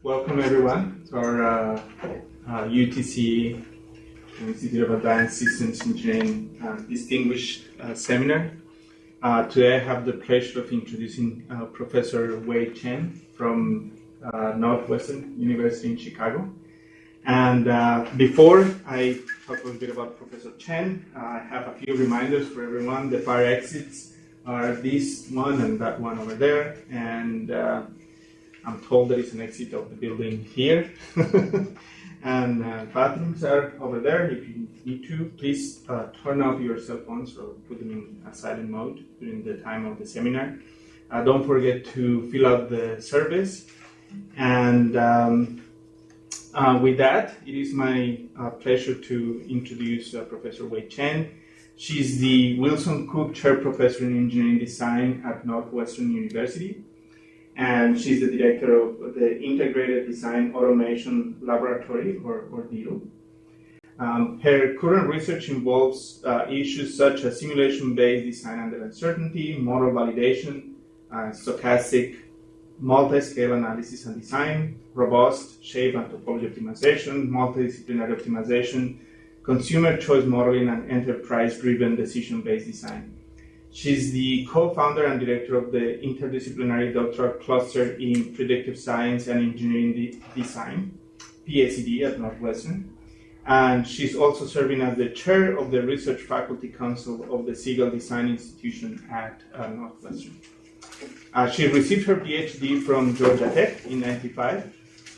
Welcome everyone to our UTC, Institute of Advanced Systems Engineering Distinguished Seminar. Today I have the pleasure of introducing Professor Chen from Northwestern University in Chicago. And before I talk a little bit about Professor Chen, I have a few reminders for everyone. The fire exits are this one and that one over there, and I'm told there is an exit of the building here. And bathrooms are over there. If you need to, please turn off your cell phones or put them in a silent mode during the time of the seminar. Don't forget to fill out the surveys. And with that, it is my pleasure to introduce Professor Chen. She's the Wilson Cook Chair Professor in Engineering Design at Northwestern University. And she's the director of the Integrated Design Automation Laboratory, or DEAL. Her current research involves issues such as simulation-based design under uncertainty, model validation, stochastic multiscale analysis and design, robust shape and topology optimization, multidisciplinary optimization, consumer choice modeling, and enterprise-driven decision-based design. She's the co-founder and director of the Interdisciplinary Doctoral Cluster in Predictive Science and Engineering Design, PSED at Northwestern. And she's also serving as the chair of the Research Faculty Council of the Siegel Design Institution at Northwestern. She received her PhD from Georgia Tech in '95.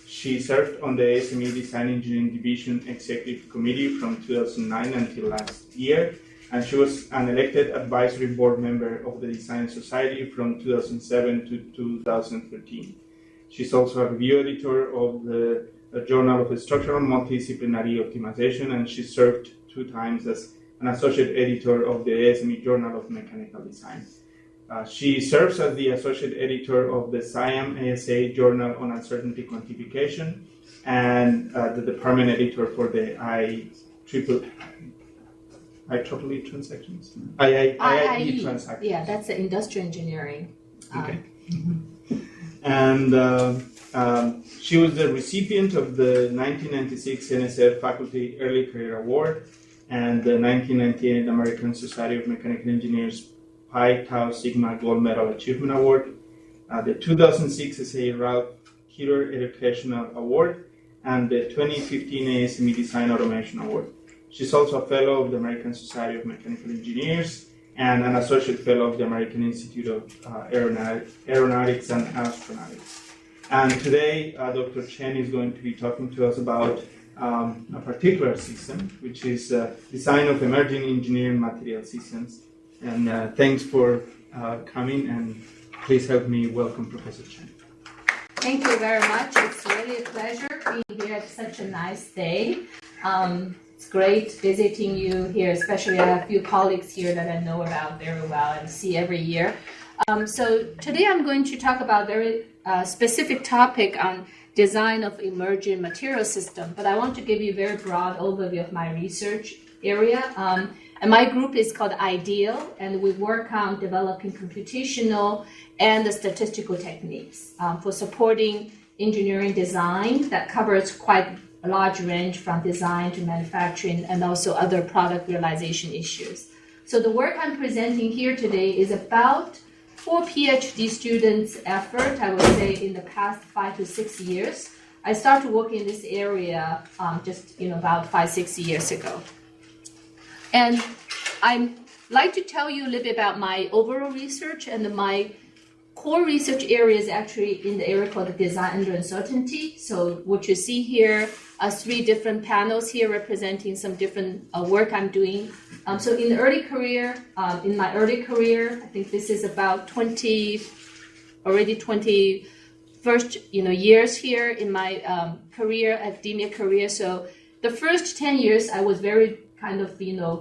She served on the ASME Design Engineering Division Executive Committee from 2009 until last year, and she was an elected advisory board member of the Design Society from 2007 to 2013. She's also a review editor of the Journal of Structural Multidisciplinary Optimization, and she served 2 times as an associate editor of the ASME Journal of Mechanical Design. She serves as the associate editor of the SIAM ASA Journal on Uncertainty Quantification and the department editor for the IEEE transactions? IIE transactions. Yeah, that's the industrial engineering. Okay. And she was the recipient of the 1996 NSF Faculty Early Career Award and the 1998 American Society of Mechanical Engineers Pi Tau Sigma Gold Medal Achievement Award, the 2006 SA Ralph Keeler Educational Award, and the 2015 ASME Design Automation Award. She's also a fellow of the American Society of Mechanical Engineers and an associate fellow of the American Institute of Aeronautics and Astronautics. And today, Dr. Chen is going to be talking to us about a particular system, which is design of emerging engineering material systems. And thanks for coming, and please help me welcome Professor Chen. Thank you very much. It's really a pleasure being here at such a nice day. It's great visiting you here, especially I have a few colleagues here that I know about very well and see every year. So today I'm going to talk about a very specific topic on design of emerging material system, but I want to give you a very broad overview of my research area. And my group is called IDEAL, and we work on developing computational and statistical techniques for supporting engineering design that covers quite a large range from design to manufacturing and also other product realization issues. So the work I'm presenting here today is about 4 PhD students' effort, I would say, in the past 5 to 6 years. I started working in this area just about 5-6 years ago. And I'd like to tell you a little bit about my overall research, and my core research area is actually in the area called design under uncertainty. So what you see here are 3 different panels here representing some different work I'm doing. So in my early career, I think this is about 20 first years here in my academia career. So the first 10 years I was very kind of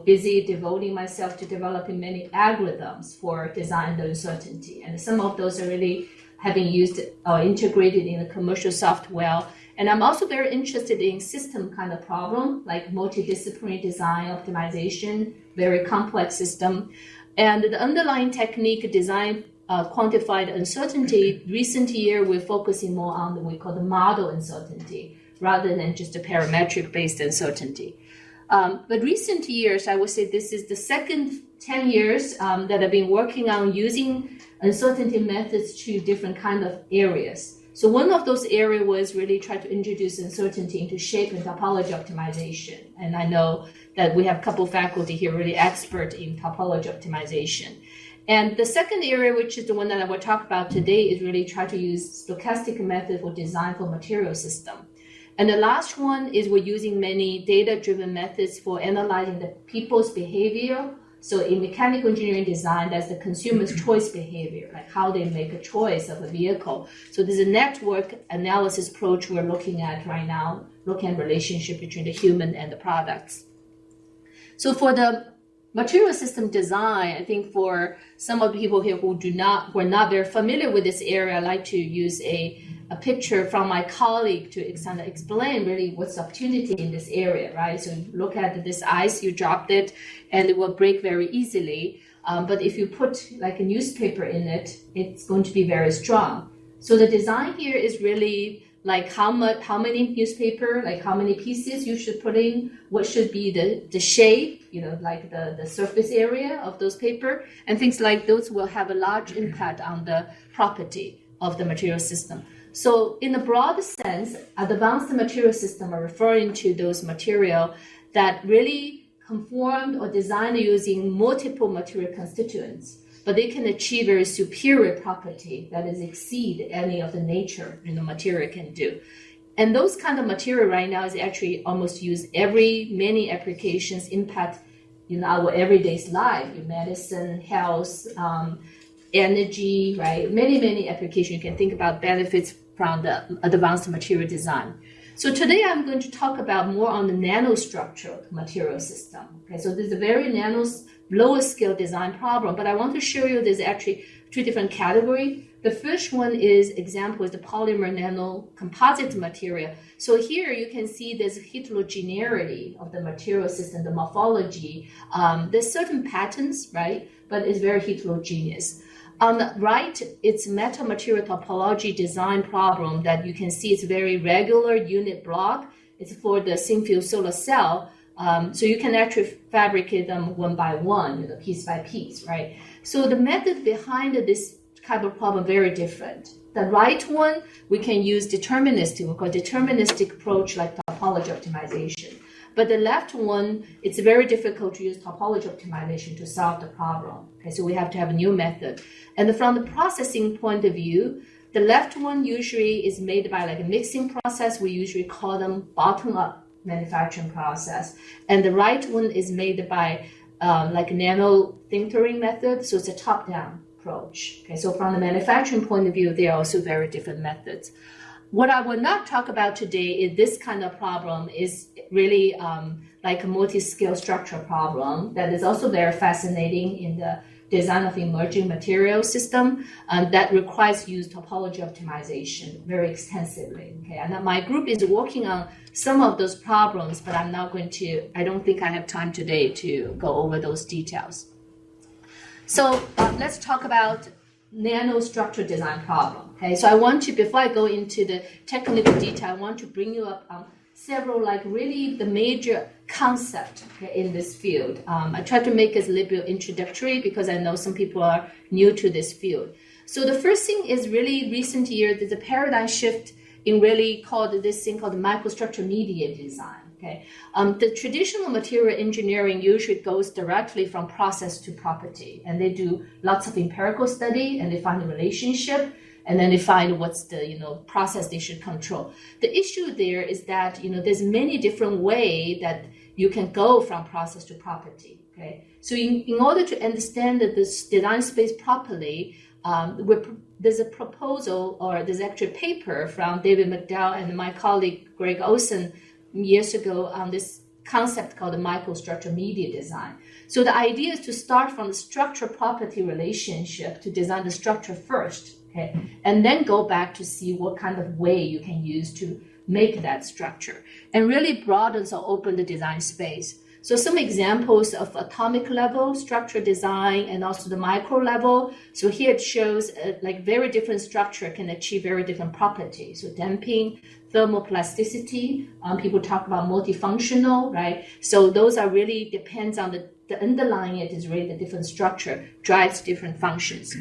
busy devoting myself to developing many algorithms for design under uncertainty, and some of those are really having used or integrated in the commercial software. And I'm also very interested in system kind of problem, like multidisciplinary design optimization, very complex system. And the underlying technique design quantify the uncertainty, recent year we're focusing more on what we call the model uncertainty rather than just a parametric-based uncertainty. But recent years, I would say this is the second 10 years that I've been working on using uncertainty methods to different kind of areas. So one of those areas was really try to introduce uncertainty into shape and topology optimization. And I know that we have a couple faculty here really expert in topology optimization. And the second area, which is the one that I will talk about today, is really try to use stochastic method for design for material system. And the last one is we're using many data-driven methods for analyzing the people's behavior. So in mechanical engineering design, that's the consumer's choice behavior, like how they make a choice of a vehicle. So there's a network analysis approach we're looking at right now, looking at relationship between the human and the products. So for the material system design, I think for some of the people here who are not very familiar with this area, I'd like to use a picture from my colleague to kind of explain really what's the opportunity in this area, right? So you look at this ice, you dropped it, and it will break very easily. But if you put like a newspaper in it, it's going to be very strong. So the design here is really like how many newspaper, like how many pieces you should put in, what should be the shape, like the surface area of those paper, and things like those will have a large impact on the property of the material system. So in a broad sense, advanced material system are referring to those material that really conformed or designed using multiple material constituents, but they can achieve very superior property that is exceed any of the nature material can do. And those kind of material right now is actually almost used many applications impact our everyday's life, medicine, health, energy, right? Many applications. You can think about benefits from the advanced material design. So today I'm going to talk about more on the nanostructural material system. Okay, so there's a very lower scale design problem, but I want to show you there's actually two different categories. The first one is the polymer nano composite material. So here you can see there's heterogeneity of the material system, the morphology. There's certain patterns, right? But it's very heterogeneous. On the right, it's metamaterial topology design problem that you can see it's very regular unit block. It's for the thin-film solar cell. So you can actually fabricate them one by one, piece by piece, right? So the method behind this type of problem very different. The right one, we can use deterministic approach like topology optimization. But the left one, it's very difficult to use topology optimization to solve the problem. Okay, so we have to have a new method. And from the processing point of view, the left one usually is made by like a mixing process. We usually call them bottom-up manufacturing process. And the right one is made by like a nano sintering method. So it's a top-down approach. Okay, so from the manufacturing point of view, they are also very different methods. What I will not talk about today is this kind of problem is really like a multiscale structure problem that is also very fascinating in the design of emerging material system that requires use topology optimization very extensively. Okay, and my group is working on some of those problems, but I don't think I have time today to go over those details. So let's talk about nanostructure design problem. Okay, so I want to, before I go into the technical detail, I want to bring you up on several really the major concept in this field. I try to make it a little bit introductory because I know some people are new to this field. So the first thing is really recent year, there's a paradigm shift in really called this thing called microstructure media design. Okay, the traditional material engineering usually goes directly from process to property, and they do lots of empirical study, and they find the relationship, and then they find what's the process they should control. The issue there is that there's many different ways that you can go from process to property. Okay, so in order to understand this design space properly, there's a proposal, or there's actually a paper from David McDowell and my colleague Greg Olson years ago on this concept called the microstructure media design. So the idea is to start from the structure property relationship to design the structure first, okay, and then go back to see what kind of way you can use to make that structure, and really broadens or open the design space. So some examples of atomic level structure design and also the micro level. So here it shows like very different structure can achieve very different properties. So damping, thermoplasticity, people talk about multifunctional, right? So those are really depends on the underlying it is really the different structure drives different functions.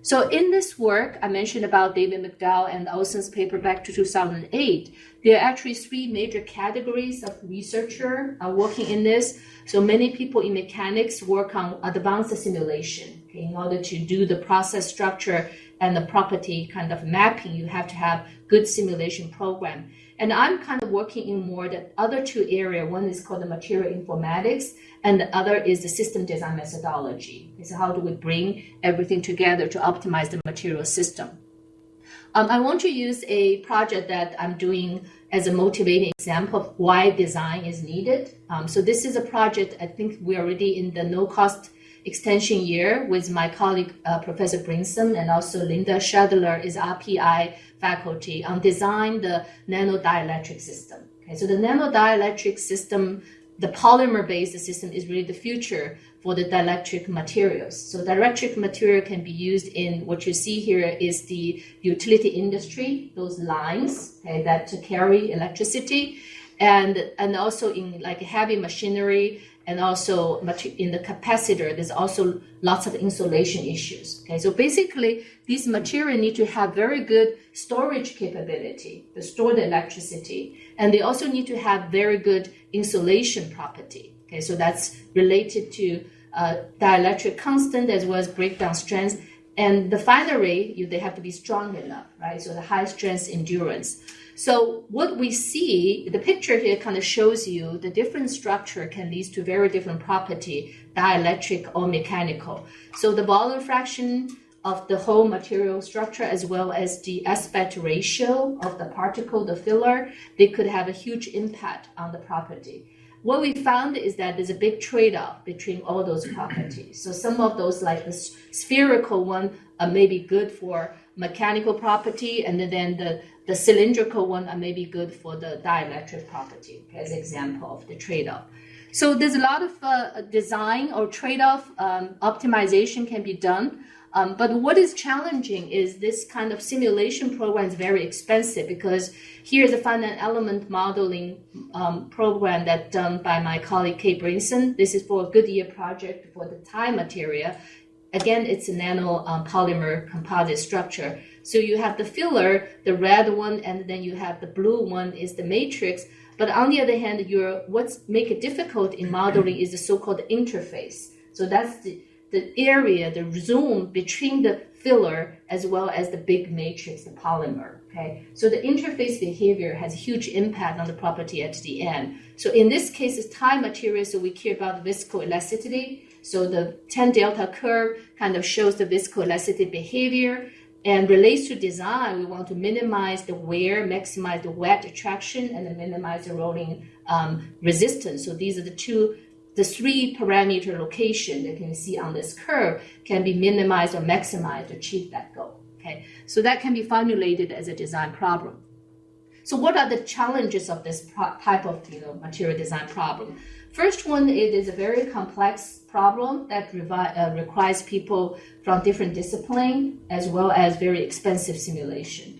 So in this work, I mentioned about David McDowell and Olson's paper back to 2008. There are actually three major categories of researcher working in this. So many people in mechanics work on advanced simulation. Okay? In order to do the process structure and the property kind of mapping, you have to have good simulation program. And I'm kind of working in more the other two areas. One is called the material informatics, and the other is the system design methodology. So how do we bring everything together to optimize the material system? I want to use a project that I'm doing as a motivating example of why design is needed. So this is a project, I think we're already in the no-cost extension year with my colleague, Professor Brinson, and also Linda Schadler is RPI faculty on design the nano dielectric system. Okay, so the nano dielectric system, the polymer-based system is really the future for the dielectric materials. So dielectric material can be used in what you see here is the utility industry, those lines okay, that carry electricity, and also in like heavy machinery, and also in the capacitor, there's also lots of insulation issues. Okay, so basically, these materials need to have very good storage capability to store the electricity, and they also need to have very good insulation property. Okay, so that's related to dielectric constant as well as breakdown strength, and the finery they have to be strong enough, right? So the high strength endurance. So what we see, the picture here kind of shows you the different structure can lead to very different property, dielectric or mechanical. So the volume fraction of the whole material structure as well as the aspect ratio of the particle, the filler, they could have a huge impact on the property. What we found is that there's a big trade-off between all those properties. So some of those, like the spherical one, are maybe good for mechanical property, and then the cylindrical one are maybe good for the dielectric property, okay, as an example of the trade-off. So there's a lot of design or trade-off optimization can be done. But what is challenging is this kind of simulation program is very expensive because here's a finite element modeling program that's done by my colleague Kate Brinson. This is for a Goodyear project for the tie material. Again, it's a nano polymer composite structure. So you have the filler, the red one, and then you have the blue one is the matrix. But on the other hand, what's make it difficult in modeling is the so-called interface. So that's the area, the zoom between the filler as well as the big matrix, the polymer. Okay, so the interface behavior has a huge impact on the property at the end. So in this case, it's tie material, so we care about the viscoelasticity. So the 10 delta curve kind of shows the viscoelasticity behavior and relates to design. We want to minimize the wear, maximize the wet attraction, and then minimize the rolling resistance. So these are the three parameter location that you can see on this curve can be minimized or maximized to achieve that goal. Okay, so that can be formulated as a design problem. So what are the challenges of this type of material design problem? First one, it is a very complex problem that requires people from different disciplines as well as very expensive simulation.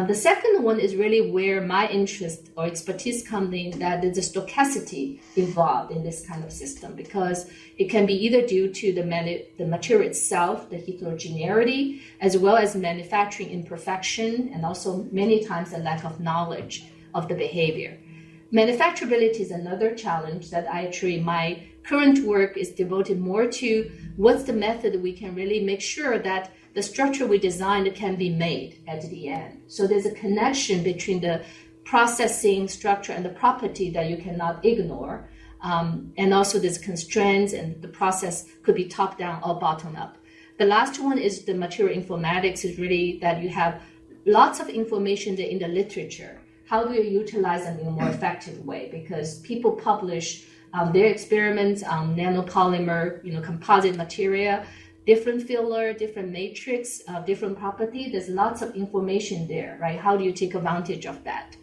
The second one is really where my interest or expertise comes in, that there's a stochasticity involved in this kind of system because it can be either due to the material itself, the heterogeneity, as well as manufacturing imperfection, and also many times the lack of knowledge of the behavior. Manufacturability is another challenge that my current work is devoted more to what's the method we can really make sure that the structure we designed can be made at the end. So there's a connection between the processing structure and the property that you cannot ignore. And also there's constraints and the process could be top down or bottom up. The last one is the material informatics is really that you have lots of information in the literature. How do you utilize them in a more effective way? Because people publish their experiments on nanopolymer, composite material, different filler, different matrix, different property. There's lots of information there, right? How do you take advantage of that?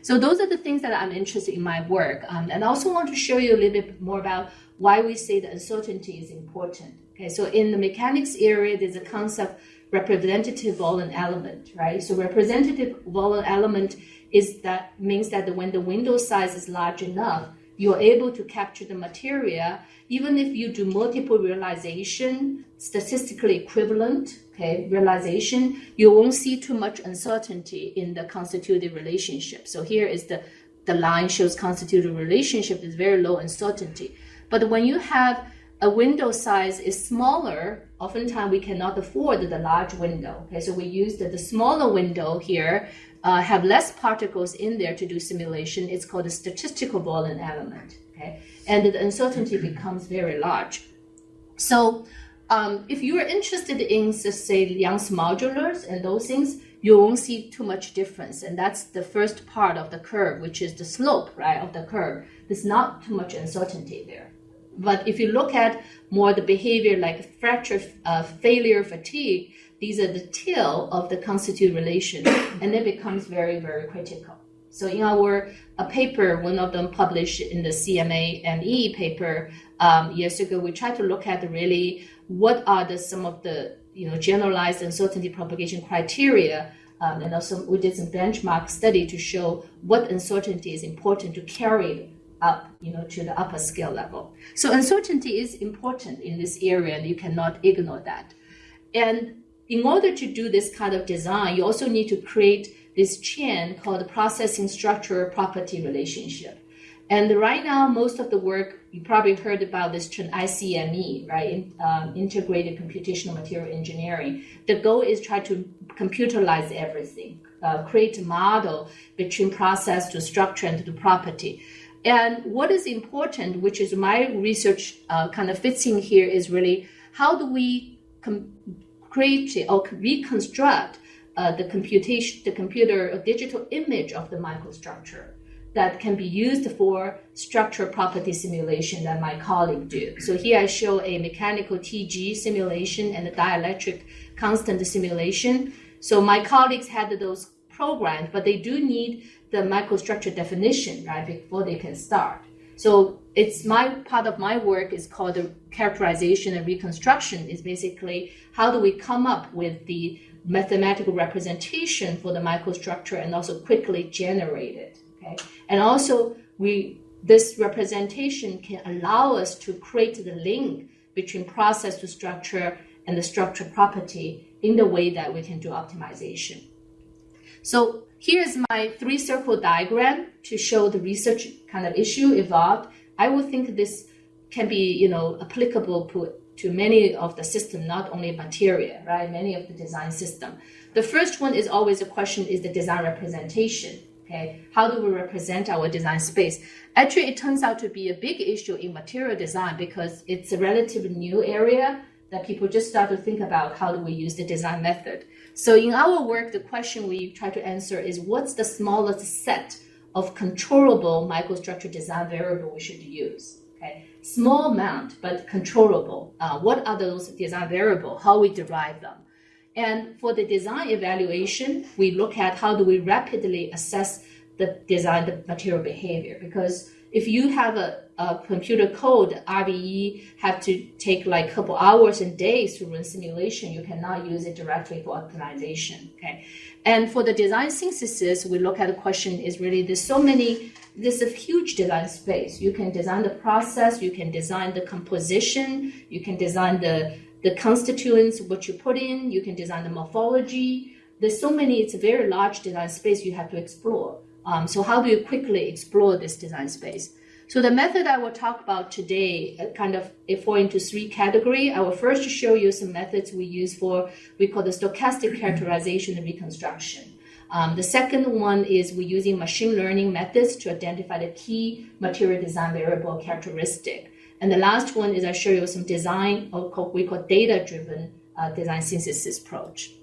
So those are the things that I'm interested in my work. And I also want to show you a little bit more about why we say that uncertainty is important. Okay, so in the mechanics area, there's a concept representative volume element, right? So representative volume element means that when the window size is large enough, you're able to capture the material, even if you do multiple realization, statistically equivalent, realization, you won't see too much uncertainty in the constitutive relationship. So here is the line shows constitutive relationship is very low uncertainty. But when you have a window size is smaller, oftentimes we cannot afford the large window. Okay, so we use the smaller window here, have less particles in there to do simulation. It's called a statistical volume element. Okay, and the uncertainty becomes very large. So if you are interested in, say, Young's modulars and those things, you won't see too much difference. And that's the first part of the curve, which is the slope, right, of the curve. There's not too much uncertainty there. But if you look at more the behavior like fracture, failure, fatigue, these are the tail of the constitutive relation, and it becomes very, very critical. So in our paper, one of them published in the CMA-ME paper years ago, we tried to look at really what are some of the generalized uncertainty propagation criteria, and also we did some benchmark study to show what uncertainty is important to carry up, to the upper scale level. So uncertainty is important in this area, and you cannot ignore that. And in order to do this kind of design, you also need to create this chain called the processing structure property relationship. And right now, most of the work, you probably heard about this Chen ICME, right? Integrated Computational Material Engineering. The goal is try to computerize everything, create a model between process to structure and to property. And what is important, which is my research kind of fits in here, is really how do we create or reconstruct the computer or digital image of the microstructure that can be used for structure property simulation that my colleague do. So here I show a mechanical TG simulation and a dielectric constant simulation. So my colleagues had those programmed, but they do need the microstructure definition, right, before they can start. So it's part of my work is called the characterization and reconstruction, is basically how do we come up with the mathematical representation for the microstructure and also quickly generate it. Okay? And also this representation can allow us to create the link between process to structure and the structure property in the way that we can do optimization. So here's my 3-circle diagram to show the research kind of issue evolved. I would think this can be, applicable to many of the system, not only material, right? Many of the design system. The first one is always a question is the design representation. Okay, how do we represent our design space? Actually, it turns out to be a big issue in material design because it's a relatively new area that people just start to think about how do we use the design method. So in our work, the question we try to answer is what's the smallest set of controllable microstructure design variable we should use? Okay, small amount, but controllable. What are those design variables? How we derive them? And for the design evaluation, we look at how do we rapidly assess the material behavior. Because if you have a computer code, RBE have to take like a couple hours and days to run simulation, you cannot use it directly for optimization. Okay, and for the design synthesis, we look at the question is really there's a huge design space. You can design the process, you can design the composition, you can design the constituents, what you put in, you can design the morphology. There's so many, it's a very large design space you have to explore. So how do you quickly explore this design space? So the method I will talk about today it fall into 3 categories. I will first show you some methods we call the stochastic characterization and reconstruction. The second one is we're using machine learning methods to identify the key material design variable characteristic. And the last one is I show you some design, or we call data-driven design synthesis approach.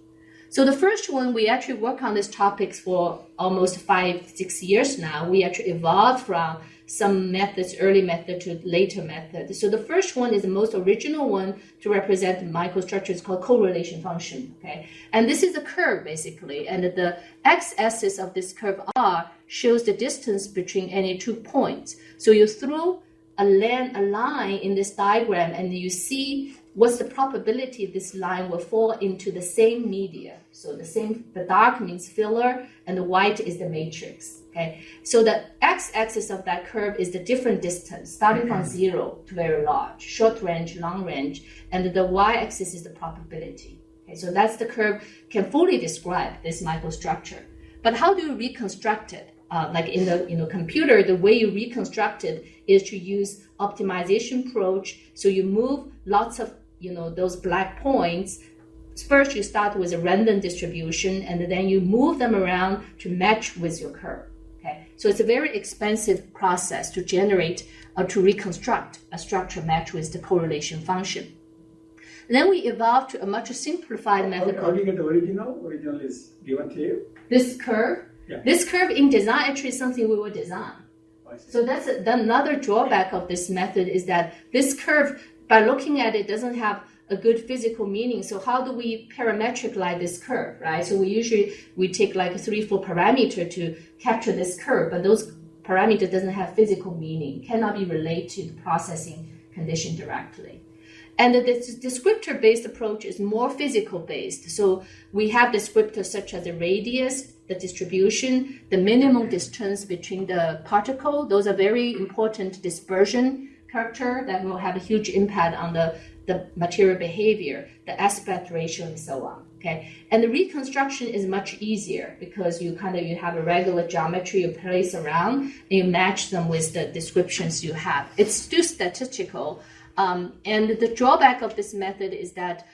So the first one, we actually work on these topics for almost 5-6 years now. We actually evolved from some methods, early method to later method. So the first one is the most original one to represent microstructures called correlation function. Okay, and this is a curve basically, and the x-axis of this curve R shows the distance between any 2 points. So you throw a line in this diagram, and you see what's the probability this line will fall into the same media. So the dark means filler, and the white is the matrix. Okay, so the x-axis of that curve is the different distance, starting from 0 to very large, short range, long range, and the y-axis is the probability. Okay, so that's the curve can fully describe this microstructure. But how do you reconstruct it? Like in the computer, the way you reconstruct it is to use optimization approach. So you move lots of those black points. First, you start with a random distribution, and then you move them around to match with your curve. Okay, so it's a very expensive process to generate or to reconstruct a structure match with the correlation function. And then we evolved to a much simplified method. How do you get the original? Original is given to you. This curve. Yeah. This curve in design actually is something we will design. So that's another drawback of this method is that this curve, by looking at it, doesn't have a good physical meaning. So how do we parametricalize this curve, right? So we take like 3-4 parameters to capture this curve, but those parameters doesn't have physical meaning, cannot be related to the processing condition directly. And the descriptor-based approach is more physical-based. So we have descriptors such as the radius, the distribution, the minimum distance between the particle. Those are very important dispersion character that will have a huge impact on the material behavior, the aspect ratio, and so on. Okay, and the reconstruction is much easier because you have a regular geometry you place around and you match them with the descriptions you have. It's still statistical, and the drawback of this method is that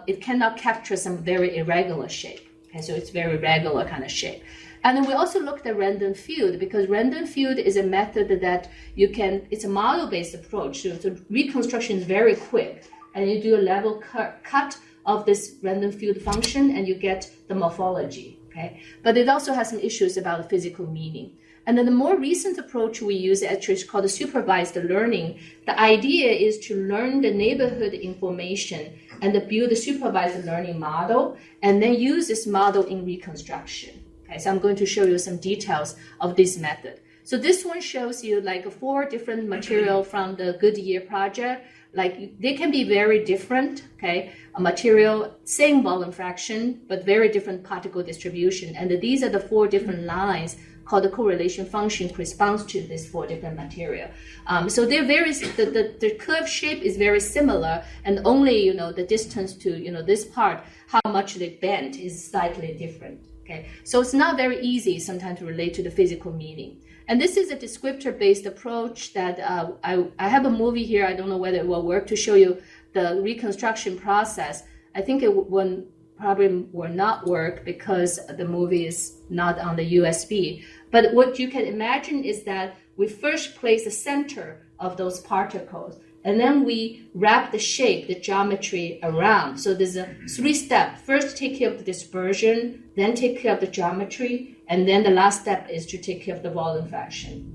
it cannot capture some very irregular shape. Okay, so it's very regular kind of shape. And then we also looked at random field because random field is a method that it's a model-based approach. So reconstruction is very quick, and you do a level cut of this random field function, and you get the morphology. Okay, but it also has some issues about the physical meaning. And then the more recent approach we use actually is called the supervised learning. The idea is to learn the neighborhood information and build a supervised learning model, and then use this model in reconstruction. Okay, so I'm going to show you some details of this method. So this one shows you like 4 different material from the Goodyear project. Like they can be very different, okay? A material, same volume fraction, but very different particle distribution. And these are the 4 different lines called the correlation function corresponds to this 4 different material. So they're the curve shape is very similar, and only the distance to this part, how much they bend is slightly different. Okay, so it's not very easy sometimes to relate to the physical meaning. And this is a descriptor-based approach that I have a movie here. I don't know whether it will work to show you the reconstruction process. I think it probably will not work because the movie is not on the USB. But what you can imagine is that we first place the center of those particles, and then we wrap the shape, the geometry around. So there's a 3-step. First, take care of the dispersion, then take care of the geometry, and then the last step is to take care of the volume fraction.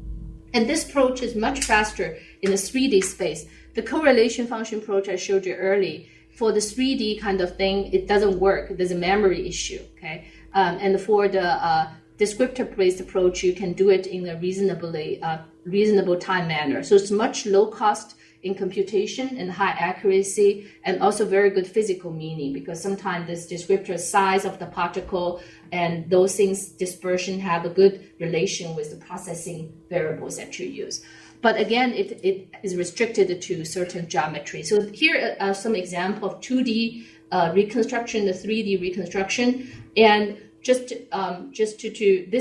And this approach is much faster in the 3D space. The correlation function approach I showed you early, for the 3D kind of thing, it doesn't work. There's a memory issue, okay? And for the descriptor-based approach, you can do it in a reasonable time manner. So it's much low cost in computation and high accuracy, and also very good physical meaning, because sometimes this descriptor size of the particle and those things, dispersion, have a good relation with the processing variables that you use. But again, it is restricted to certain geometry. So here are some example of 2D reconstruction, the 3D reconstruction, and this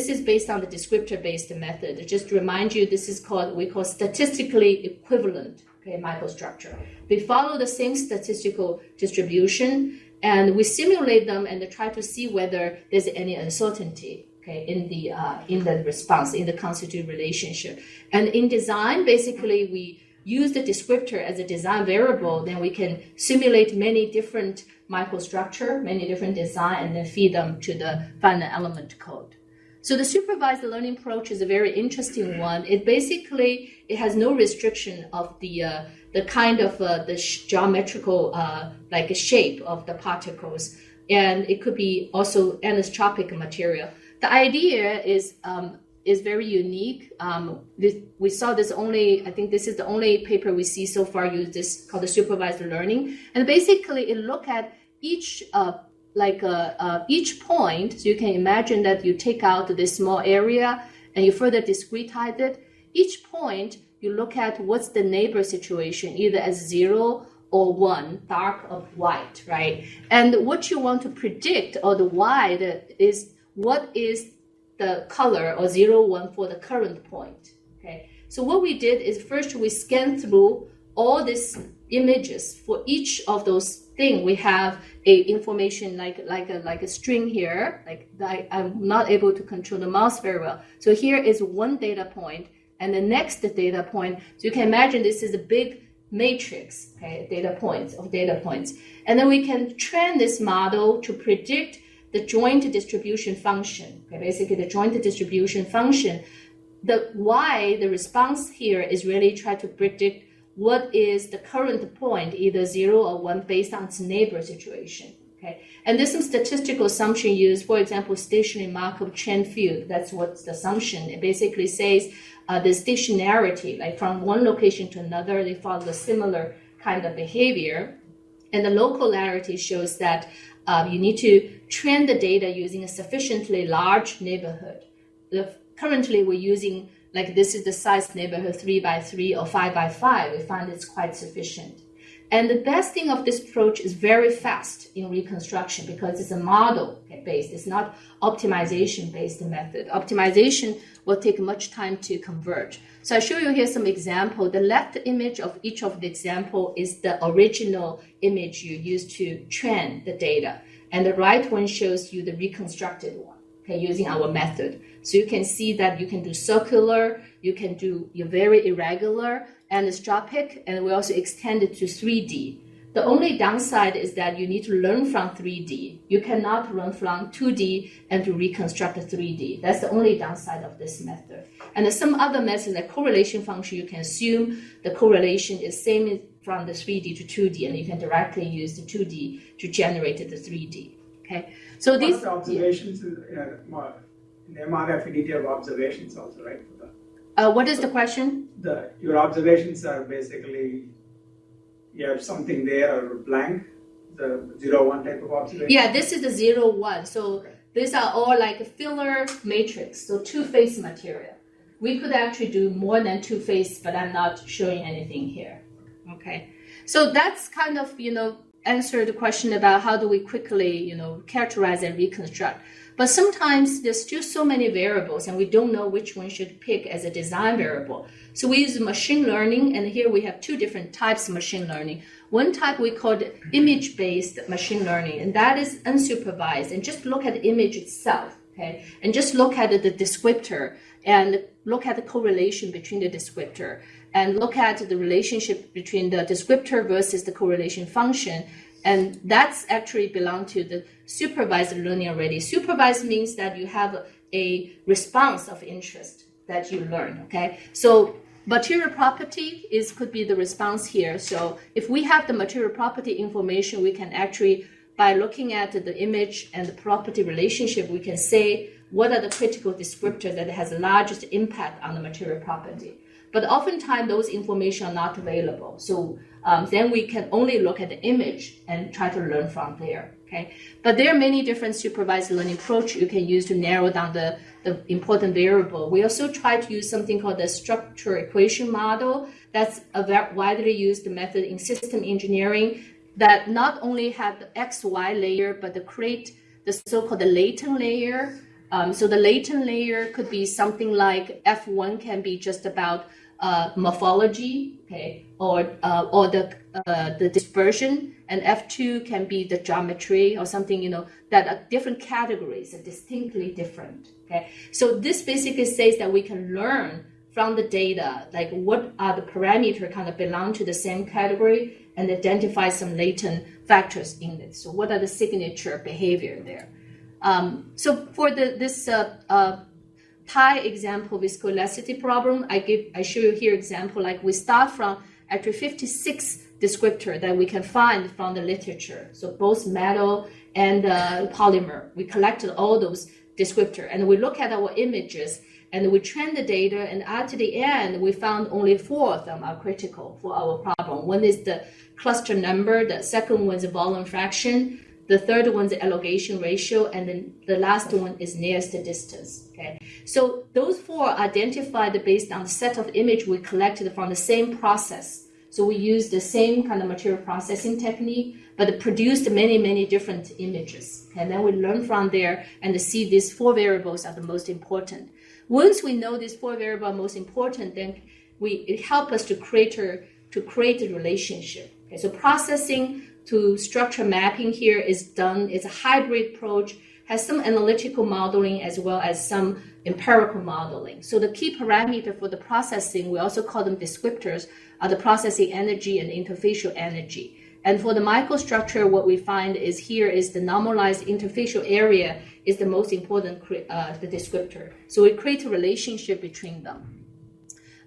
is based on the descriptor-based method. Just to remind you, this is we call statistically equivalent, okay, microstructure. We follow the same statistical distribution, and we simulate them and try to see whether there's any uncertainty, okay, in the response, in the constitutive relationship. And in design, basically, we use the descriptor as a design variable. Then we can simulate many different microstructure, many different design, and then feed them to the final element code. So the supervised learning approach is a very interesting one. It has no restriction of the kind of the geometrical like a shape of the particles, and it could be also anisotropic material. The idea is very unique. We saw this only, I think this is the only paper we see so far use this called the supervised learning, and basically it look at each point. So you can imagine that you take out this small area and you further discretize it. Each point you look at what's the neighbor situation, either as 0 or 1, dark or white, right? And what you want to predict, or the white, is what is the color or 0, 1 for the current point. Okay. So what we did is first we scanned through all these images for each of those things. We have a information like a string here. I'm not able to control the mouse very well. So here is one data point, and the next data point. So you can imagine this is a big matrix, okay, data points. And then we can train this model to predict the joint distribution function. Okay, basically the joint distribution function. The response here is really try to predict what is the current point, either 0 or 1, based on its neighbor situation. Okay, and there's some statistical assumption used. For example, stationary Markov Chen field. That's what's the assumption. It basically says the stationarity, like from one location to another, they follow a similar kind of behavior. And the localarity shows that you need to train the data using a sufficiently large neighborhood. Currently, we're using, like this is the size neighborhood 3 by 3 or 5 by 5. We find it's quite sufficient. And the best thing of this approach is very fast in reconstruction because it's a model based. It's not optimization based method. Optimization will take much time to converge. So I show you here some example. The left image of each of the example is the original image you used to train the data. And the right one shows you the reconstructed one, okay, using our method. So you can see that you can do circular, you can do your very irregular, anisotropic, and we also extend it to 3D. The only downside is that you need to learn from 3D. You cannot learn from 2D and to reconstruct a 3D. That's the only downside of this method. And there's some other methods, like correlation function, you can assume the correlation is same from the 3D to 2D, and you can directly use the 2D to generate the 3D. Okay, so One these of the observations is the MR affinity of observations also, right? what is the question? Your observations are basically, you have something there or blank, the 0-1 type of observation? Yeah, this is the 0-1. So these are all like a filler matrix, so two-phase material. We could actually do more than two-phase, but I'm not showing anything here. Okay, so that's kind of, answer the question about how do we quickly, characterize and reconstruct. But sometimes there's still so many variables and we don't know which one should pick as a design variable. So we use machine learning, and here we have two different types of machine learning. One type we call image-based machine learning, and that is unsupervised, and just look at the image itself, okay? And just look at the descriptor and look at the correlation between the descriptor and look at the relationship between the descriptor versus the correlation function. And that's actually belong to the supervised learning already. Supervised means that you have a response of interest that you learn, okay? So material property could be the response here. So if we have the material property information, we can actually, by looking at the image and the property relationship, we can say what are the critical descriptors that has the largest impact on the material property. But oftentimes those information are not available. So then we can only look at the image and try to learn from there. Okay, but there are many different supervised learning approach you can use to narrow down the important variable. We also try to use something called the structure equation model. That's a very widely used method in system engineering that not only have the XY layer, but to create the so-called latent layer. So the latent layer could be something like F1 can be just about morphology, okay, or the dispersion, and F2 can be the geometry or something, that are different categories are distinctly different. Okay, so this basically says that we can learn from the data, like what are the parameters kind of belong to the same category, and identify some latent factors in it. So what are the signature behavior there? So for this Thai example viscoelasticity problem. I show you here example, like we start from actually 56 descriptor that we can find from the literature. So both metal and polymer, we collected all those descriptor, and we look at our images and we train the data, and at the end we found only 4 of them are critical for our problem. One is the cluster number, the second one is the volume fraction, the third one is the elongation ratio, and then the last one is nearest distance. Okay, so those 4 identified based on the set of image we collected from the same process. So we used the same kind of material processing technique, but it produced many different images. Okay? And then we learn from there and see these 4 variables are the most important. Once we know these 4 variables are most important, then it helps us to create a relationship. Okay? So processing to structure mapping here is done. It's a hybrid approach, has some analytical modeling as well as some empirical modeling. So the key parameter for the processing, we also call them descriptors, are the processing energy and interfacial energy. And for the microstructure, what we find is here is the normalized interfacial area is the most important the descriptor. So we create a relationship between them.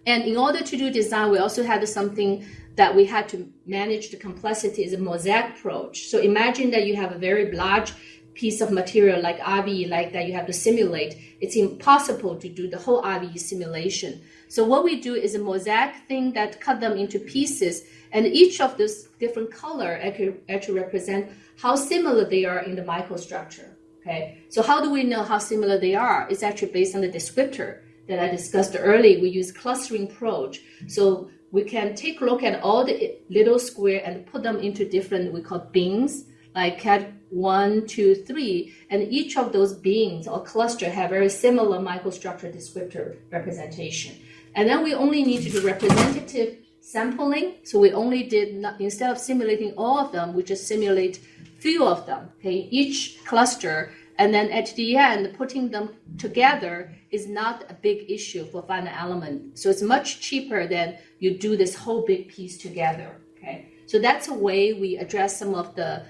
And in order to do design, we also had something that we had to manage the complexity is a mosaic approach. So imagine that you have a very large piece of material like RVE like that you have to simulate. It's impossible to do the whole RVE simulation. So what we do is a mosaic thing that cut them into pieces, and each of those different color actually represent how similar they are in the microstructure. Okay, so how do we know how similar they are? It's actually based on the descriptor that I discussed earlier. We use clustering approach. So we can take a look at all the little square and put them into different, we call bins, like cat 1, 2, 3, and each of those bins or cluster have very similar microstructure descriptor representation. And then we only need to do representative sampling. So we only did, instead of simulating all of them, we just simulate few of them, okay, each cluster. And then at the end, putting them together is not a big issue for final element. So it's much cheaper than you do this whole big piece together, okay? So that's a way we address some of the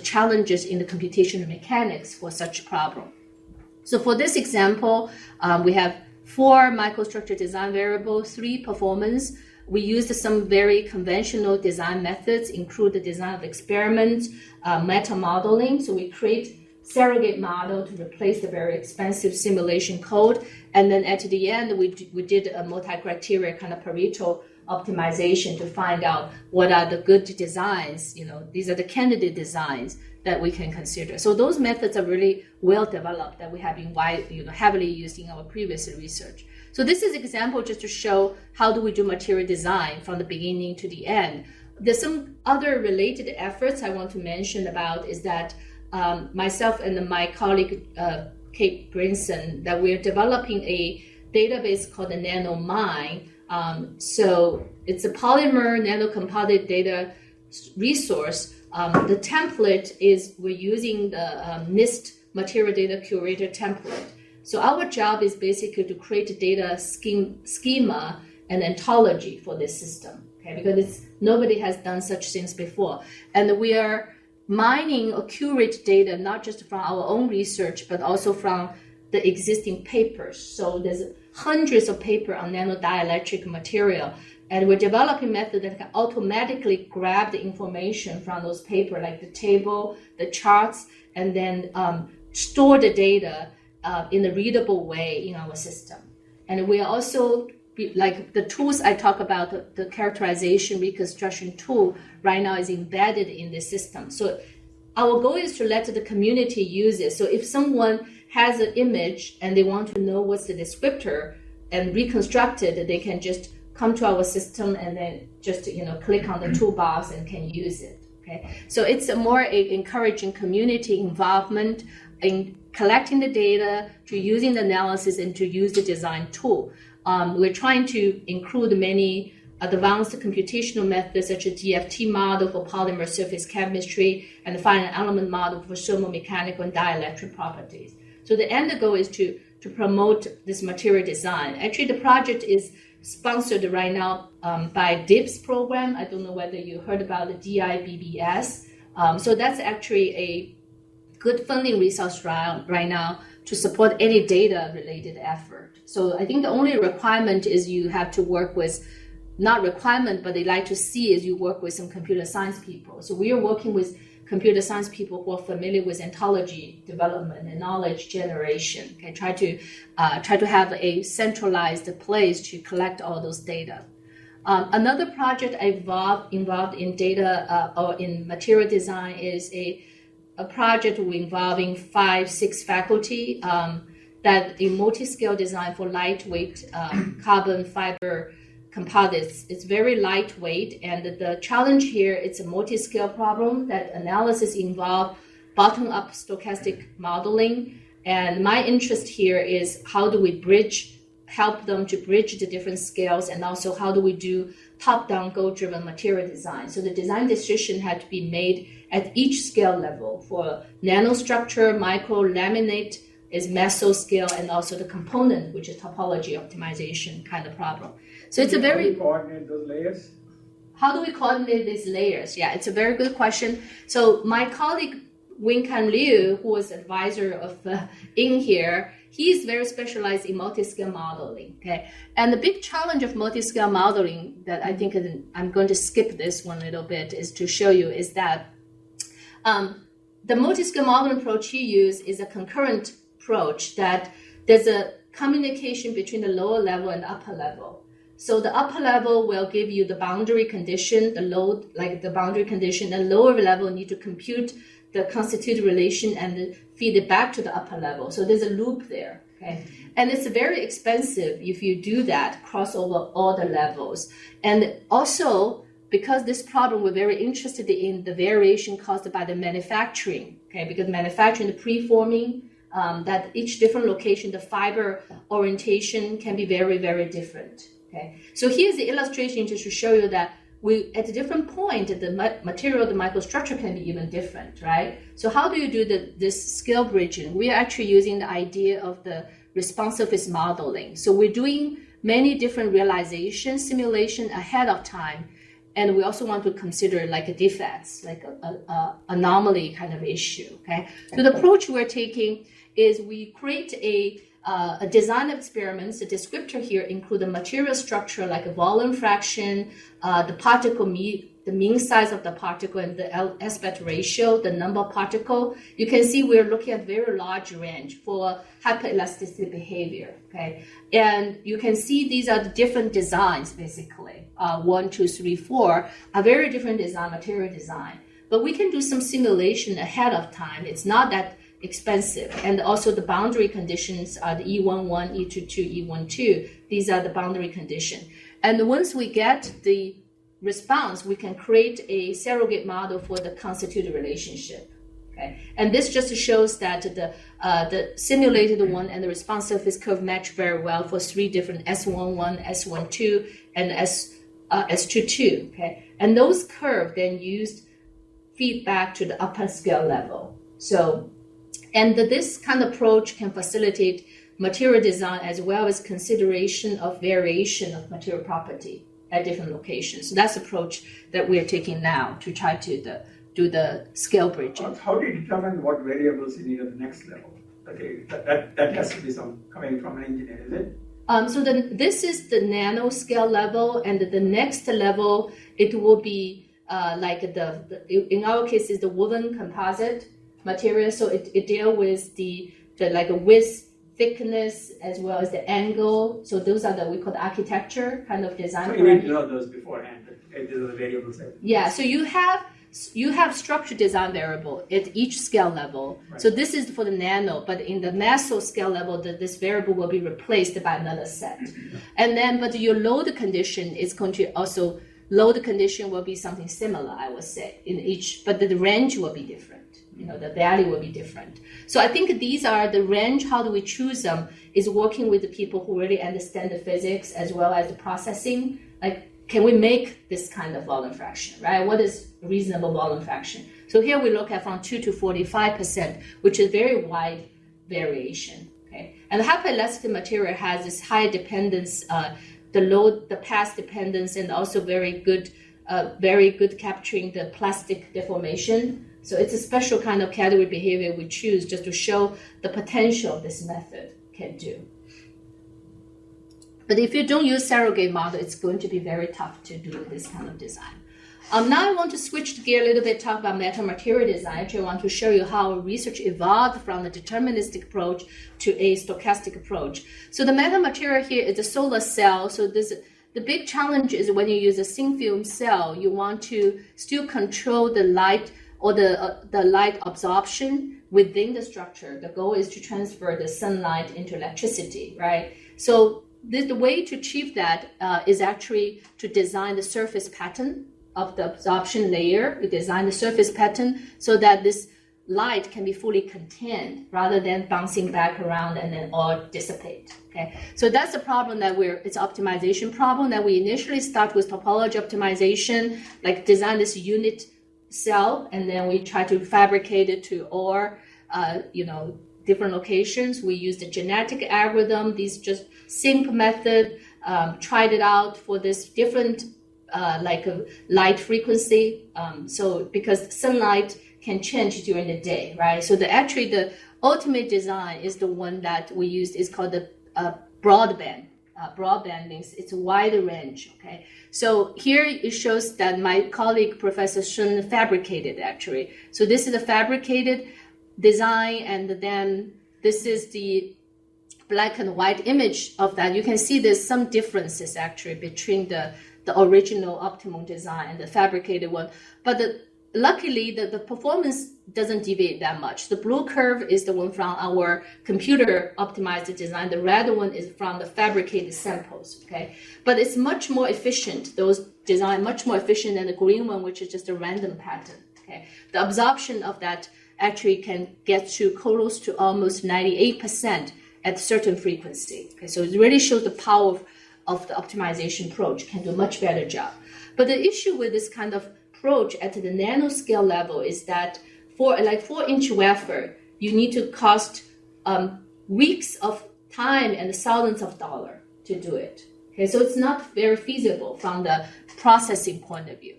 challenges in the computational mechanics for such problem. So for this example, we have 4 microstructure design variables, 3 performance. We used some very conventional design methods, include the design of experiments, meta modeling. So we create surrogate model to replace the very expensive simulation code. And then at the end, we did a multi-criteria kind of Pareto optimization to find out what are the good designs. These are the candidate designs that we can consider. So those methods are really well developed that we have been heavily used in our previous research. So this is an example just to show how do we do material design from the beginning to the end. There's some other related efforts I want to mention about is that myself and my colleague Kate Brinson, that we're developing a database called the nanomine. So it's a polymer nanocomposite data resource. The template is we're using the NIST material data curator template. So our job is basically to create a data schema and ontology for this system, okay? Because nobody has done such things before. And we are mining accurate data, not just from our own research, but also from the existing papers. So there's hundreds of papers on nanodielectric material, and we're developing methods that can automatically grab the information from those papers, like the table, the charts, and then store the data in a readable way in our system. And we are also, like the tools I talk about, the characterization reconstruction tool right now is embedded in the system. So our goal is to let the community use it. So if someone has an image and they want to know what's the descriptor and reconstruct it, they can just come to our system and then just click on the toolbox and can use it. Okay, so it's a more encouraging community involvement in collecting the data, to using the analysis, and to use the design tool. We're trying to include many advanced computational methods such as DFT model for polymer surface chemistry and the finite element model for thermomechanical and dielectric properties. So the end goal is to promote this material design. Actually, the project is sponsored right now by DIBS program. I don't know whether you heard about the DIBBS. So that's actually a good funding resource right now to support any data-related effort. So I think the only requirement is you have to work with, not requirement, but they like to see is you work with some computer science people. So we are working with computer science people who are familiar with ontology development and knowledge generation. Okay, try to have a centralized place to collect all those data. Another project involved in data or in material design is a project involving 5-6 faculty that the multi-scale design for lightweight carbon fiber composites. It's very lightweight, and the challenge here, it's a multi-scale problem that analysis involve bottom-up stochastic modeling. And my interest here is how do we help them to bridge the different scales, and also how do we do top-down goal-driven material design. So the design decision had to be made at each scale level for nanostructure, micro, laminate is mesoscale, and also the component, which is topology optimization kind of problem. So it's a very... How do you coordinate those layers? How do we coordinate these layers? Yeah, it's a very good question. So my colleague, Wing-Kan Liu, who was advisor of in here, he's very specialized in multi-scale modeling, okay? And the big challenge of multi-scale modeling that I think I'm going to skip this one a little bit is to show you is that the multi-scale modeling approach he used is a concurrent approach that there's a communication between the lower level and the upper level. So the upper level will give you the boundary condition, the load, like the boundary condition, and lower level need to compute the constituted relation and feed it back to the upper level. So there's a loop there, okay? And it's very expensive if you do that, cross over all the levels. And also, because this problem, we're very interested in the variation caused by the manufacturing, okay? Because manufacturing, the preforming, that each different location, the fiber orientation can be very, very different, okay? So here's the illustration just to show you that at a different point, the material, the microstructure can be even different, right? So how do you do this scale bridging? We are actually using the idea of the responsiveness modeling. So we're doing many different realization simulation ahead of time. And we also want to consider like a defects, like a anomaly kind of issue, okay? So the approach we're taking is we create a design of experiments. The descriptor here include the material structure like a volume fraction, the particle the mean size of the particle, and the aspect ratio, the number of particle. You can see we're looking at very large range for hyperelasticity behavior, okay? And you can see these are the different designs, basically. 1, 2, 3, 4 are very different design, material design. But we can do some simulation ahead of time. It's not that expensive. And also the boundary conditions are the E11, E22, E12. These are the boundary condition. And once we get the response, we can create a surrogate model for the constituted relationship. Okay, and this just shows that the simulated one and the response surface curve match very well for 3 different S11, S12, and S22. Okay, and those curves then used feedback to the upper scale level. So, and this kind of approach can facilitate material design as well as consideration of variation of material property at different locations. So that's the approach that we are taking now to try to do the scale bridging. How do you determine what variables you need at the next level? Okay, that has to be coming from an engineer, is it? So this is the nanoscale level, and the next level, it will be like in our case, is the woven composite material. So it deals with the like a width, thickness, as well as the angle. So those are we call the architecture kind of design. So you need to know those beforehand. These are the variables. Yeah. So you have structure design variable at each scale level. Right. So this is for the nano, but in the meso scale level, this variable will be replaced by another set. And then, but your load condition is going to also, load condition will be something similar, I would say, in each, but the range will be different. You know, the value will be different. So I think these are the range. How do we choose them is working with the people who really understand the physics as well as the processing. Like, can we make this kind of volume fraction, right? What is reasonable volume fraction? So here we look at from 2 to 45%, which is very wide variation, okay? And the hyperelastic material has this high dependence, the load, the path dependence, and also very good capturing the plastic deformation. So it's a special kind of category behavior we choose just to show the potential this method can do. But if you don't use surrogate model, it's going to be very tough to do this kind of design. Now I want to switch gear a little bit, talk about metamaterial design. Actually, I want to show you how research evolved from the deterministic approach to a stochastic approach. So the metamaterial here is a solar cell. So the big challenge is when you use a thin film cell, you want to still control the light or the light absorption within the structure. The goal is to transfer the sunlight into electricity, right? So the way to achieve that is actually to design the surface pattern of the absorption layer. We design the surface pattern so that this light can be fully contained rather than bouncing back around and then all dissipate. Okay, so that's the problem that it's an optimization problem that we initially start with topology optimization, like design this unit cell, and then we try to fabricate it to all, different locations. We use the genetic algorithm, these just SIMP method, tried it out for this different light frequency. So because sunlight can change during the day, right? So the ultimate design is the one that we used, is called the broadband. Broadband means it's a wide range, okay? So here it shows that my colleague, Professor Chen, fabricated actually. So this is a fabricated design, and then this is the black and white image of that. You can see there's some differences actually between the original optimum design and the fabricated one. But luckily, the performance doesn't deviate that much. The blue curve is the one from our computer optimized design. The red one is from the fabricated samples, okay? But it's much more efficient, those design much more efficient than the green one, which is just a random pattern, okay? The absorption of that actually can get to close to almost 98% at certain frequency, okay? So it really shows the power of the optimization approach, can do a much better job. But the issue with this kind of approach at the nanoscale level is that for like 4-inch wafer, you need to cost weeks of time and thousands of dollars to do it. Okay, so it's not very feasible from the processing point of view.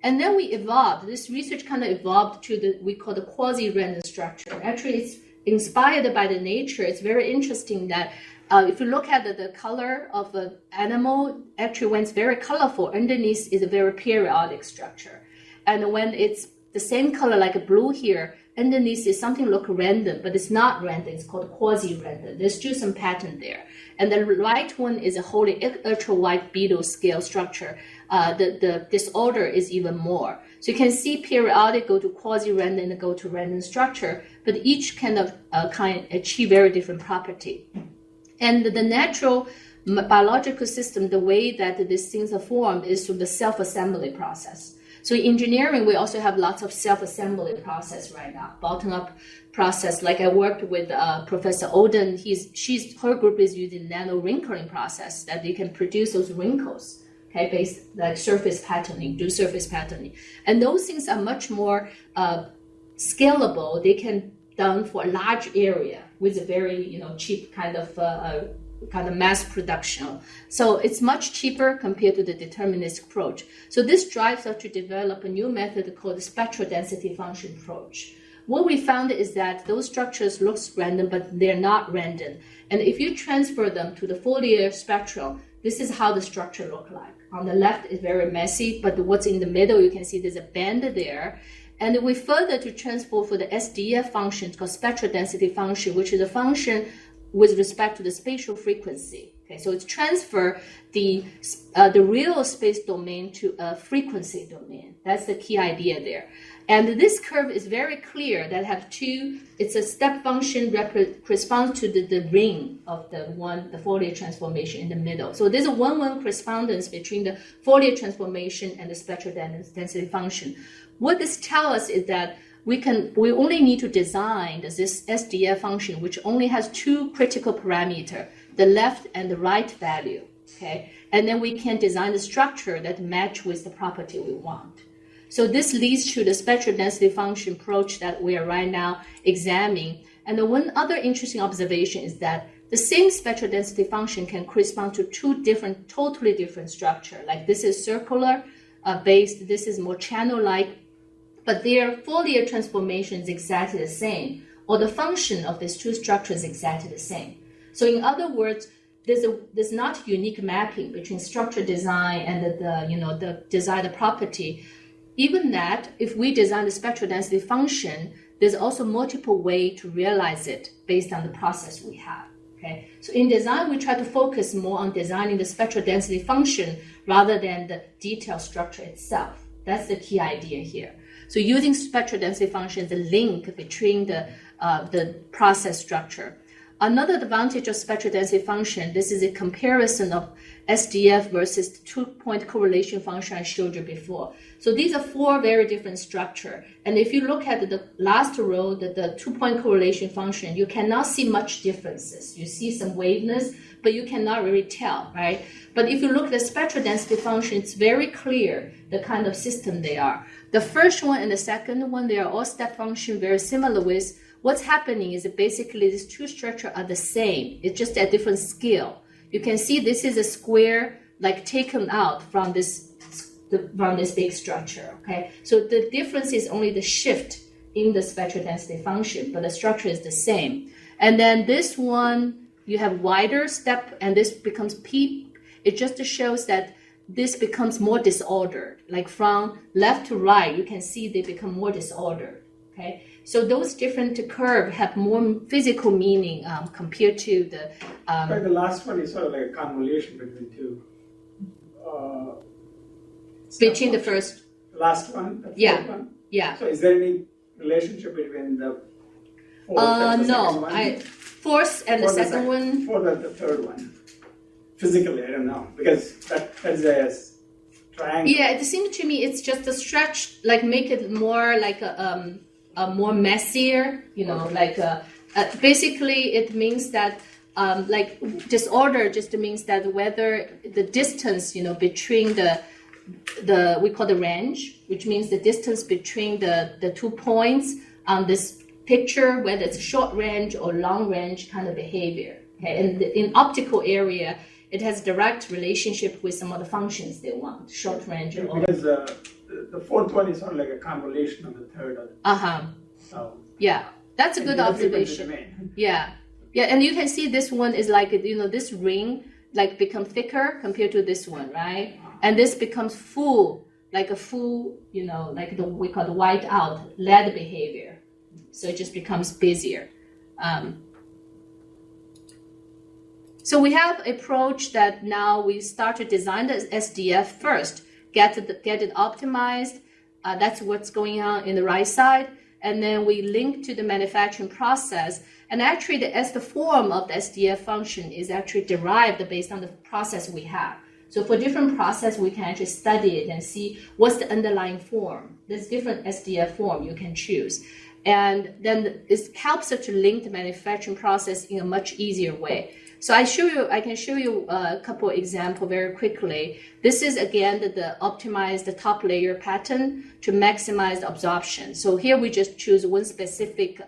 And then we evolved, this research kind of evolved to we call the quasi-random structure. Actually, it's inspired by the nature. It's very interesting that if you look at the color of an animal, actually when it's very colorful, underneath is a very periodic structure. And when it's the same color like a blue here, underneath is something look random, but it's not random. It's called quasi-random. There's still some pattern there. And the right one is a wholly ultra-wide beetle scale structure. The disorder is even more. So you can see periodic go to quasi-random and go to random structure, but each kind achieve very different property. And the natural biological system, the way that these things are formed is through the self-assembly process. So in engineering, we also have lots of self-assembly process right now, bottom-up process. Like I worked with Professor Oden, her group is using nano wrinkling process that they can produce those wrinkles, okay, based like surface patterning, do surface patterning. And those things are much more scalable. They can done for a large area with a very cheap kind of mass production. So it's much cheaper compared to the deterministic approach. So this drives us to develop a new method called the spectral density function approach. What we found is that those structures look random, but they're not random. And if you transfer them to the Fourier spectrum, this is how the structure look like. On the left is very messy, but what's in the middle, you can see there's a band there. And we further to transform for the SDF function called spectral density function, which is a function with respect to the spatial frequency. Okay, so it's transfer the real space domain to a frequency domain. That's the key idea there. And this curve is very clear that have two. It's a step function corresponds to the ring of the Fourier transformation in the middle. So there's a 1-1 correspondence between the Fourier transformation and the spectral density function. What this tells us is that we only need to design this SDF function, which only has two critical parameters, the left and the right value, okay? And then we can design the structure that match with the property we want. So this leads to the spectral density function approach that we are right now examining. And the one other interesting observation is that the same spectral density function can correspond to two totally different structure. Like this is circular based, this is more channel-like but their Fourier transformation is exactly the same, or the function of these two structures is exactly the same. So in other words, there's not unique mapping between structure design and the desired property. Even that, if we design the spectral density function, there's also multiple ways to realize it based on the process we have. Okay, so in design, we try to focus more on designing the spectral density function rather than the detailed structure itself. That's the key idea here. So using spectral density function is a link between the process structure. Another advantage of spectral density function, this is a comparison of SDF versus the two-point correlation function I showed you before. So these are four very different structures. And if you look at the last row, the two-point correlation function, you cannot see much differences. You see some waveness, but you cannot really tell, right? But if you look at the spectral density function, it's very clear the kind of system they are. The first one and the second one, they are all step function very similar with. What's happening is that basically these two structures are the same. It's just at different scale. You can see this is a square like taken out from this big structure. Okay, so the difference is only the shift in the spectral density function, but the structure is the same. And then this one, you have wider step, and this becomes peak. It just shows that this becomes more disordered. Like from left to right, you can see they become more disordered. Okay. So those different curves have more physical meaning compared to the. But the last one is sort of like a convolution between two. Between the first. Last one, the fourth one. Yeah. So is there any relationship between the fourth and the second one? Fourth and the second one. Fourth and the third one. Physically, I don't know, because that's a triangle. Yeah, it seems to me it's just a stretch, like make it more like a more messier, like basically it means that like disorder just means that whether the distance, between the we call the range, which means the distance between the 2 points on this picture, whether it's short range or long range kind of behavior. Okay, and in optical area, it has direct relationship with some of the functions they want, short range or long. Because the fourth one is sort of like a convolution of the third one. So yeah, that's a good observation. Yeah, and you can see this one is like, this ring like become thicker compared to this one, right? And this becomes full, like a full, like we call the white out lead behavior. So it just becomes busier. So we have approach that now we start to design the SDF first, get it optimized. That's what's going on in the right side. And then we link to the manufacturing process. And actually the form of the SDF function is actually derived based on the process we have. So for different process, we can actually study it and see what's the underlying form. There's different SDF form you can choose. And then it helps us to link the manufacturing process in a much easier way. So I can show you a couple examples very quickly. This is again the optimize the top layer pattern to maximize the absorption. So here we just choose one specific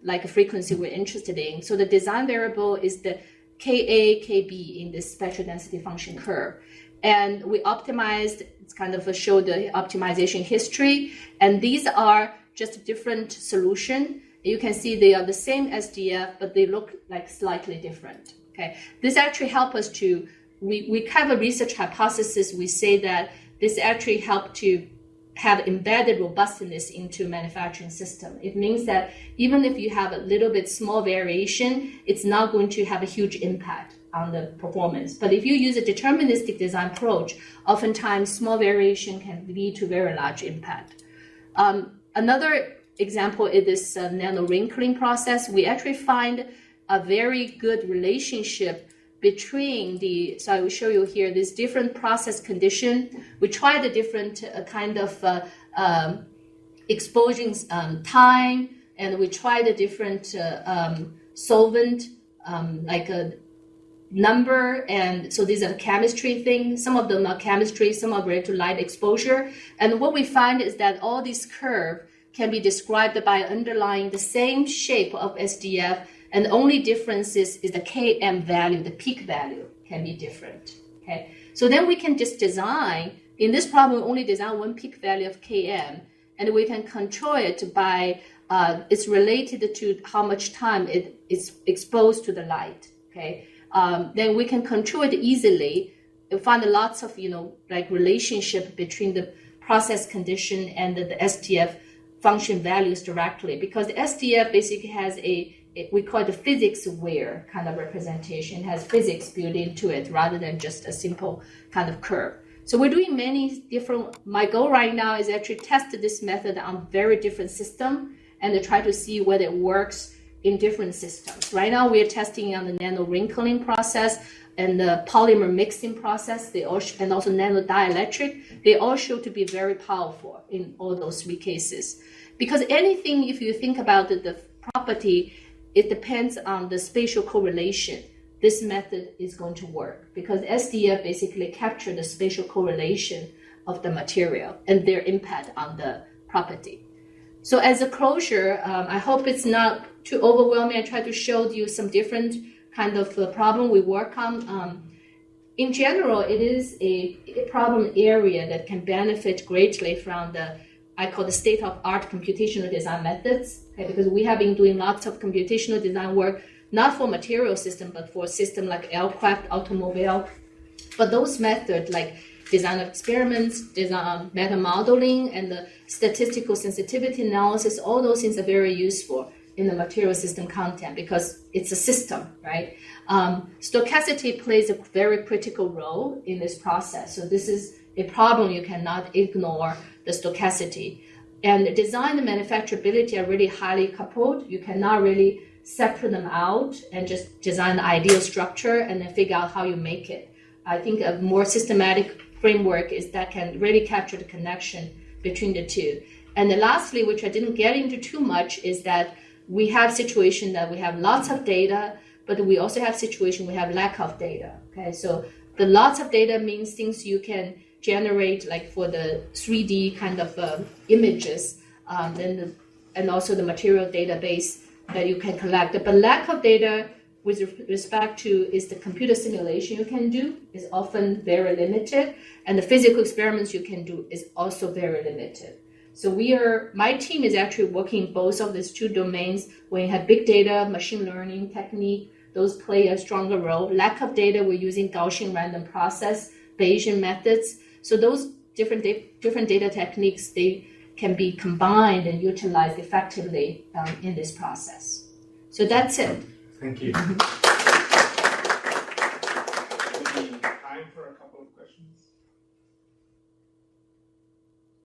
like a frequency we're interested in. So the design variable is the Ka, Kb in this spectral density function curve. And we optimized, it's kind of show the optimization history. And these are just different solution. You can see they are the same SDF, but they look like slightly different. Okay, this actually helps us to, we have a research hypothesis. We say that this actually helps to have embedded robustness into manufacturing system. It means that even if you have a little bit small variation, it's not going to have a huge impact on the performance. But if you use a deterministic design approach, oftentimes small variation can lead to very large impact. Another example is this nano wrinkling process. We actually find a very good relationship between so I will show you here this different process condition. We try the different kind of exposure time, and we try the different solvent like a number, and so these are chemistry things. Some of them are chemistry, some are related to light exposure. And what we find is that all these curves can be described by underlying the same shape of SDF, and the only difference is the Km value, the peak value can be different. Okay, so then we can just design, in this problem, we only design one peak value of Km, and we can control it by, it's related to how much time it is exposed to the light, okay? Then we can control it easily and find lots of, like relationship between the process condition and the SDF function values directly, because the SDF basically has we call it a physics-aware kind of representation. It has physics built into it rather than just a simple kind of curve. So we're doing many different, my goal right now is actually test this method on very different systems and to try to see whether it works in different systems. Right now we are testing on the nano wrinkling process and the polymer mixing process, and also nano dielectric. They all show to be very powerful in all those 3 cases. Because anything, if you think about the property, it depends on the spatial correlation. This method is going to work because SDF basically captures the spatial correlation of the material and their impact on the property. So as a closure, I hope it's not too overwhelming. I try to show you some different kind of problem we work on. In general, it is a problem area that can benefit greatly from I call the state-of-art computational design methods, okay? Because we have been doing lots of computational design work, not for material system, but for system like aircraft, automobile. But those methods like design of experiments, design meta modeling, and the statistical sensitivity analysis, all those things are very useful in the material system content because it's a system, right? Stochasticity plays a very critical role in this process. So this is a problem you cannot ignore, the stochasticity. And design and manufacturability are really highly coupled. You cannot really separate them out and just design the ideal structure and then figure out how you make it. I think a more systematic framework is that can really capture the connection between the two. And then lastly, which I didn't get into too much, is that we have situation that we have lots of data, but we also have situation we have lack of data. Okay, so the lots of data means things you can generate like for the 3D kind of images, and also the material database that you can collect. But lack of data with respect to is the computer simulation you can do is often very limited, and the physical experiments you can do is also very limited. So my team is actually working both of these 2 domains. When you have big data, machine learning technique, those play a stronger role. Lack of data, we're using Gaussian random process, Bayesian methods. So those different data techniques, they can be combined and utilized effectively in this process. So that's it. Thank you. Maybe time for a couple of questions.